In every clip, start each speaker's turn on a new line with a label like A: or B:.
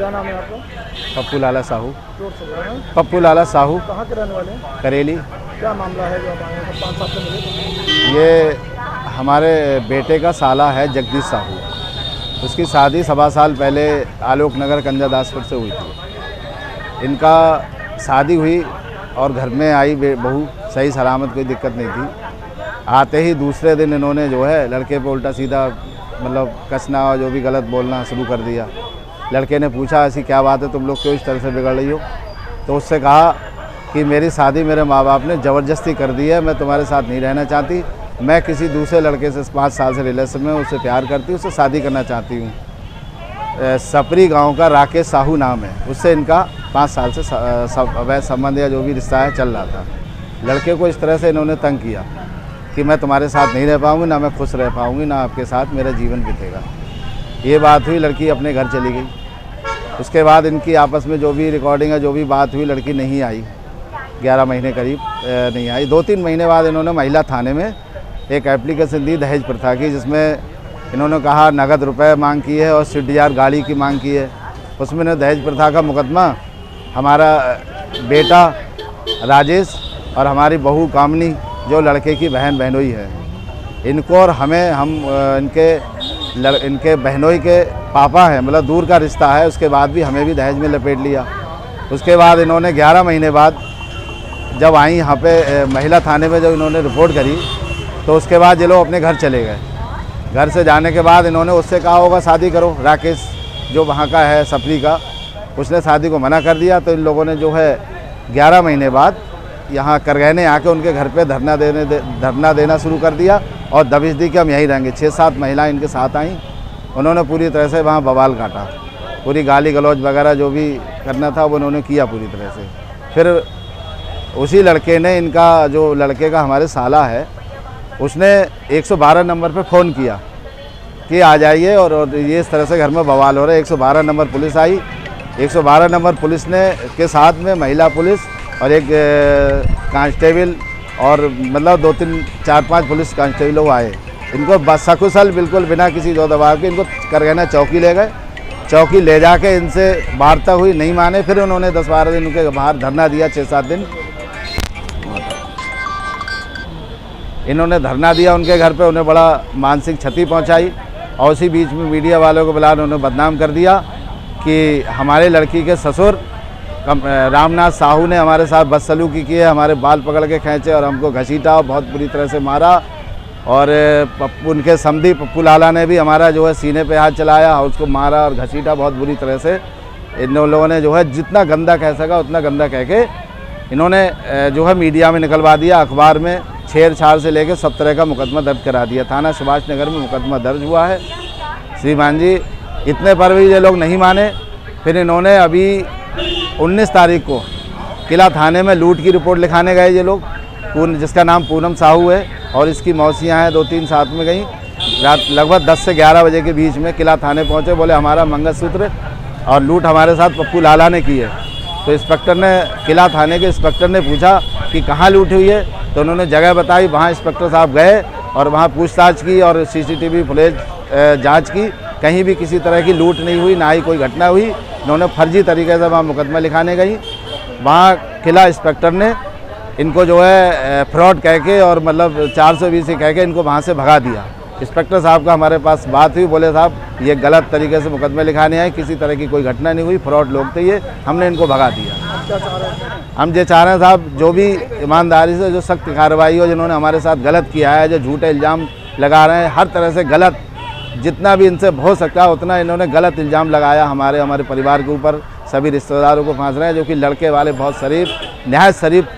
A: क्या नाम है आपका?
B: पप्पू लाला साहू।
A: जोर से बोलें।
B: पप्पू लाला साहू,
A: कहाँ के रहने वाले हैं?
B: करेली।
A: क्या मामला है जो आप आए हैं 5 साल से मिले?
B: ये हमारे बेटे का साला है जगदीश साहू। उसकी शादी 7 साल पहले आलोक नगर कंजादासपुर से हुई थी। इनका शादी हुई और घर में आई बहू, सही सलामत, कोई दिक्कत नहीं थी। आते ही दूसरे दिन इन्होंने जो है लड़के पे उल्टा सीधा मतलब कसना और जो भी गलत बोलना शुरू कर दिया। लड़के ने पूछा ऐसी क्या बात है, तुम लोग क्यों इस तरह से बिगड़ रही हो? तो उससे कहा कि मेरी शादी मेरे माँ बाप ने ज़बरदस्ती कर दी है, मैं तुम्हारे साथ नहीं रहना चाहती, मैं किसी दूसरे लड़के से 5 साल से रिलेशन में उससे प्यार करती हूँ, उससे शादी करना चाहती हूँ। सपरी गांव का राकेश साहू नाम है, उससे इनका 5 साल से अवैध संबंध या जो भी रिश्ता है चल रहा था। लड़के को इस तरह से इन्होंने तंग किया कि मैं तुम्हारे साथ नहीं रह पाऊँगी, ना मैं खुश रह पाऊँगी, ना आपके साथ मेरा जीवन बीतेगा। ये बात हुई, लड़की अपने घर चली गई। उसके बाद इनकी आपस में जो भी रिकॉर्डिंग है, जो भी बात हुई, लड़की नहीं आई, 11 महीने करीब नहीं आई। 2-3 महीने बाद इन्होंने महिला थाने में एक एप्लीकेशन दी दहेज प्रथा की, जिसमें इन्होंने कहा नगद रुपए मांग की है और स्विफ्ट डिज़ायर गाड़ी की मांग की है। उसमें ने दहेज प्रथा का मुकदमा हमारा बेटा राजेश और हमारी बहू कामनी जो लड़के की बहन बहनोई है, इनको और हमें, हम इनके बहनोई के पापा हैं, मतलब दूर का रिश्ता है, उसके बाद भी हमें भी दहेज में लपेट लिया। उसके बाद इन्होंने 11 महीने बाद जब आई यहाँ पे महिला थाने में, जब इन्होंने रिपोर्ट करी, तो उसके बाद ये लोग अपने घर चले गए। घर से जाने के बाद इन्होंने उससे कहा होगा शादी करो, राकेश जो वहाँ का है सपरी का, उसने शादी को मना कर दिया। तो इन लोगों ने जो है 11 महीने बाद यहाँ करगहने आके उनके घर पे धरना देना शुरू कर दिया और दबिश दी कि हम यहीं रहेंगे। 6-7 महिलाएं इनके साथ आईं, उन्होंने पूरी तरह से वहाँ बवाल काटा, पूरी गाली गलौज वगैरह जो भी करना था वो उन्होंने किया पूरी तरह से। फिर उसी लड़के ने, इनका जो लड़के का हमारे साला है, उसने 112 नंबर पे फ़ोन किया कि आ जाइए और ये इस तरह से घर में बवाल हो रहा है। 112 नंबर पुलिस आई। 112 नंबर पुलिस ने के साथ में महिला पुलिस और एक कांस्टेबल और मतलब 2-3-4-5 पुलिस कांस्टेबल लोग आए। इनको बस सकुशल बिल्कुल बिना किसी दो दबाव के इनको करगहना चौकी ले गए। चौकी ले जाके इनसे वार्ता हुई, नहीं माने। फिर उन्होंने 10-12 दिन उनके बाहर धरना दिया, 6-7 दिन इन्होंने धरना दिया उनके घर पे। उन्हें बड़ा मानसिक क्षति पहुंचाई और उसी बीच में मीडिया वालों को बुला उन्होंने बदनाम कर दिया कि हमारे लड़की के ससुर रामनाथ साहू ने हमारे साथ बदसलूकी की है, हमारे बाल पकड़ के खींचे और हमको घसीटा और बहुत बुरी तरह से मारा। और उनके समधी पप्पू लाला ने भी हमारा जो है सीने पे हाथ चलाया और उसको मारा और घसीटा बहुत बुरी तरह से। इन लोगों ने जो है जितना गंदा कह सका उतना गंदा कह के इन्होंने जो है मीडिया में निकलवा दिया, अखबार में छेड़छाड़ से लेकर सब तरह का मुकदमा दर्ज करा दिया। थाना सुभाष नगर में मुकदमा दर्ज हुआ है श्रीमान जी। इतने पर भी ये लोग नहीं माने। फिर इन्होंने अभी 19 तारीख को किला थाने में लूट की रिपोर्ट लिखाने गए ये लोग, जिसका नाम पूनम साहू है और इसकी मौसियाँ हैं 2-3 साथ में गई। रात लगभग 10 से 11 बजे के बीच में किला थाने पहुँचे, बोले हमारा मंगलसूत्र और लूट हमारे साथ पप्पू लाला ने की है। तो इंस्पेक्टर ने, किला थाने के इंस्पेक्टर ने पूछा कि कहाँ लूट हुई है, तो उन्होंने जगह बताई। वहाँ इंस्पेक्टर साहब गए और वहाँ पूछताछ की और CCTV फुटेज जांच की। कहीं भी किसी तरह की लूट नहीं हुई, ना ही कोई घटना हुई। इन्होंने फर्जी तरीके से वहाँ मुकदमा लिखाने गई। वहाँ किला इंस्पेक्टर ने इनको जो है फ्रॉड कह के और मतलब 420 कह के इनको वहाँ से भगा दिया। इंस्पेक्टर साहब का हमारे पास बात हुई, बोले साहब ये गलत तरीके से मुकदमे लिखाने आए, किसी तरह की कोई घटना नहीं हुई, फ्रॉड लोग थे ये, हमने इनको भगा दिया। हम ये चाह रहे हैं साहब, जो भी ईमानदारी से जो सख्त कार्रवाई हो, जिन्होंने हमारे साथ गलत किया है, जो झूठे इल्ज़ाम लगा रहे हैं, हर तरह से गलत, जितना भी इनसे हो सकता है उतना इन्होंने गलत इल्ज़ाम लगाया हमारे परिवार के ऊपर। सभी रिश्तेदारों को फांस रहे हैं, जो कि लड़के वाले बहुत शरीफ, नहायत शरीफ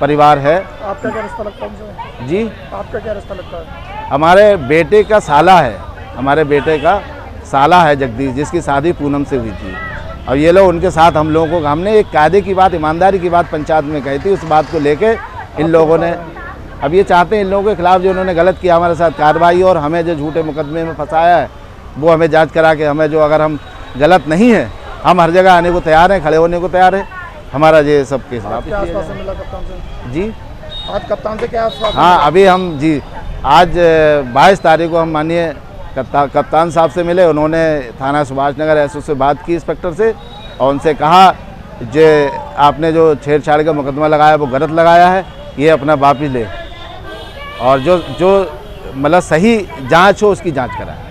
B: परिवार है।
A: आपका क्या रिश्ता लगता है उनसे? जी, आपका क्या रिश्ता लगता है?
B: हमारे बेटे का साला है, हमारे बेटे का साला है जगदीश, जिसकी शादी पूनम से हुई थी। और ये लोग उनके साथ हम लोगों को, हमने एक कायदे की बात, ईमानदारी की बात पंचायत में कही थी, उस बात को लेके इन लोगों ने, अब ये चाहते हैं इन लोगों के खिलाफ जो उन्होंने गलत किया हमारे साथ कार्रवाई, और हमें जो झूठे मुकदमे में फंसाया है वो हमें जांच करा के, हमें जो, अगर हम गलत नहीं है, हम हर जगह आने को तैयार हैं, खड़े होने को तैयार है। हमारा ये सब केस जी,
A: आज कप्तान से क्या?
B: हाँ, अभी हम जी आज 22 तारीख को हम माननीय कप्तान साहब से मिले, उन्होंने थाना सुभाष नगर एसओ से बात की इंस्पेक्टर से और उनसे कहा जे आपने जो छेड़छाड़ का मुकदमा लगाया वो गलत लगाया है, ये अपना वापस ले और जो मतलब सही जांच हो उसकी जांच कराए।